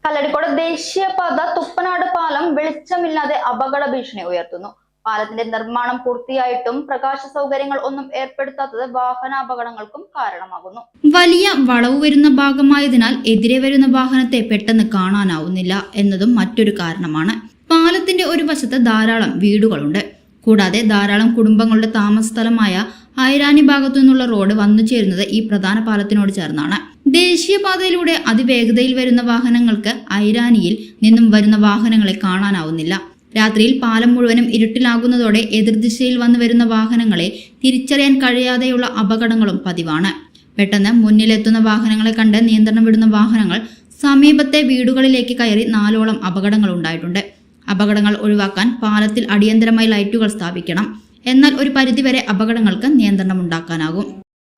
കല്ലടിക്കോട് ദേശീയപാത തുപ്പനാട് പാലം വെളിച്ചമില്ലാതെ അപകട ഭീഷണി ഉയർത്തുന്നു. പാലത്തിന്റെ നിർമ്മാണം പൂർത്തിയായിട്ടും പ്രകാശ സൗകര്യങ്ങൾ ഒന്നും ഏർപ്പെടുത്താത്തത് വാഹനാപകടങ്ങൾക്കും കാരണമാകുന്നു. വലിയ വളവ് വരുന്ന ഭാഗമായതിനാൽ എതിരെ വരുന്ന വാഹനത്തെ പെട്ടെന്ന് കാണാനാവുന്നില്ല എന്നതും മറ്റൊരു കാരണമാണ്. പാലത്തിന്റെ ഒരു വശത്ത് ധാരാളം വീടുകളുണ്ട്. കൂടാതെ ധാരാളം കുടുംബങ്ങളുടെ താമസ സ്ഥലമായ ഐരാനി ഭാഗത്തു നിന്നുള്ള റോഡ് വന്നു ചേരുന്നത് ഈ പ്രധാന പാലത്തിനോട് ചേർന്നാണ്. ദേശീയപാതയിലൂടെ അതിവേഗതയിൽ വരുന്ന വാഹനങ്ങൾക്ക് ഐരാനിയിൽ നിന്നും വരുന്ന വാഹനങ്ങളെ കാണാനാവുന്നില്ല. രാത്രിയിൽ പാലം മുഴുവനും ഇരുട്ടിലാകുന്നതോടെ എതിർദിശയിൽ വന്നു വരുന്ന വാഹനങ്ങളെ തിരിച്ചറിയാൻ കഴിയാതെയുള്ള അപകടങ്ങളും പതിവാണ്. പെട്ടെന്ന് മുന്നിലെത്തുന്ന വാഹനങ്ങളെ കണ്ട് നിയന്ത്രണം വിടുന്ന വാഹനങ്ങൾ സമീപത്തെ വീടുകളിലേക്ക് കയറി 4ഓളം അപകടങ്ങൾ ഉണ്ടായിട്ടുണ്ട്. അപകടങ്ങൾ ഒഴിവാക്കാൻ പാലത്തിൽ അടിയന്തരമായി ലൈറ്റുകൾ സ്ഥാപിക്കണം. എന്നാൽ ഒരു പരിധിവരെ അപകടങ്ങൾക്ക് നിയന്ത്രണം ഉണ്ടാക്കാനാകും.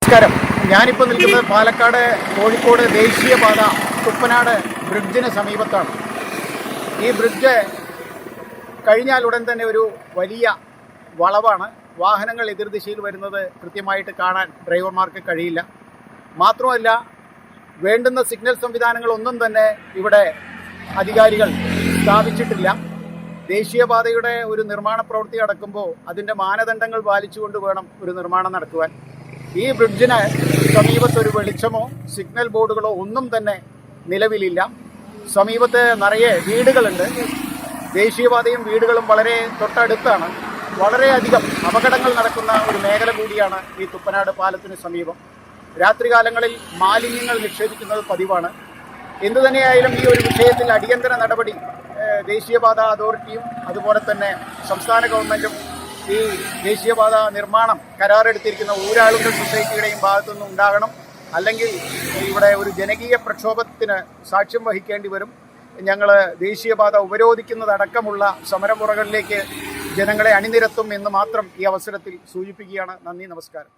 നമസ്കാരം, ഞാനിപ്പോൾ നിൽക്കുന്നത് പാലക്കാട് കോഴിക്കോട് ദേശീയപാത തുപ്പനാട് ബ്രിഡ്ജിന് സമീപത്താണ്. ഈ ബ്രിഡ്ജ് കഴിഞ്ഞാൽ ഉടൻ തന്നെ ഒരു വലിയ വളവാണ്. വാഹനങ്ങൾ എതിർദിശയിൽ വരുന്നത് കൃത്യമായിട്ട് കാണാൻ ഡ്രൈവർമാർക്ക് കഴിയില്ല. മാത്രമല്ല, വേണ്ടുന്ന സിഗ്നൽ സംവിധാനങ്ങളൊന്നും തന്നെ ഇവിടെ അധികാരികൾ സ്ഥാപിച്ചിട്ടില്ല. ദേശീയപാതയുടെ ഒരു നിർമ്മാണ പ്രവൃത്തി നടക്കുമ്പോൾ അതിൻ്റെ മാനദണ്ഡങ്ങൾ പാലിച്ചുകൊണ്ട് വേണം ഒരു നിർമ്മാണം നടത്തുവാൻ. ഈ ബ്രിഡ്ജിന് സമീപത്തൊരു വെളിച്ചമോ സിഗ്നൽ ബോർഡുകളോ ഒന്നും തന്നെ നിലവിലില്ല. സമീപത്ത് നിറയെ വീടുകളുണ്ട്. ദേശീയപാതയും വീടുകളും വളരെ തൊട്ടടുത്താണ്. വളരെയധികം അപകടങ്ങൾ നടക്കുന്ന ഒരു മേഖല കൂടിയാണ് ഈ തുപ്പനാട് പാലത്തിന് സമീപം. രാത്രികാലങ്ങളിൽ മാലിന്യങ്ങൾ നിക്ഷേപിക്കുന്നത് പതിവാണ്. എന്തുതന്നെയായാലും ഈ ഒരു വിഷയത്തിൽ അടിയന്തര നടപടി ദേശീയപാത അതോറിറ്റിയും അതുപോലെ തന്നെ സംസ്ഥാന ഗവൺമെൻറ്റും ഈ ദേശീയപാത നിർമ്മാണം കരാറെടുത്തിരിക്കുന്ന ഊരാളുങ്കൽ സൊസൈറ്റിയുടെയും ഭാഗത്തുനിന്നും ഉണ്ടാകണം. അല്ലെങ്കിൽ ഇവിടെ ഒരു ജനകീയ പ്രക്ഷോഭത്തിന് സാക്ഷ്യം വഹിക്കേണ്ടി വരും. ഞങ്ങൾ ദേശീയപാത ഉപരോധിക്കുന്നതടക്കമുള്ള സമരമുറകളിലേക്ക് ജനങ്ങളെ അണിനിരത്തും എന്ന് മാത്രം ഈ അവസരത്തിൽ സൂചിപ്പിക്കുകയാണ്. നന്ദി, നമസ്കാരം.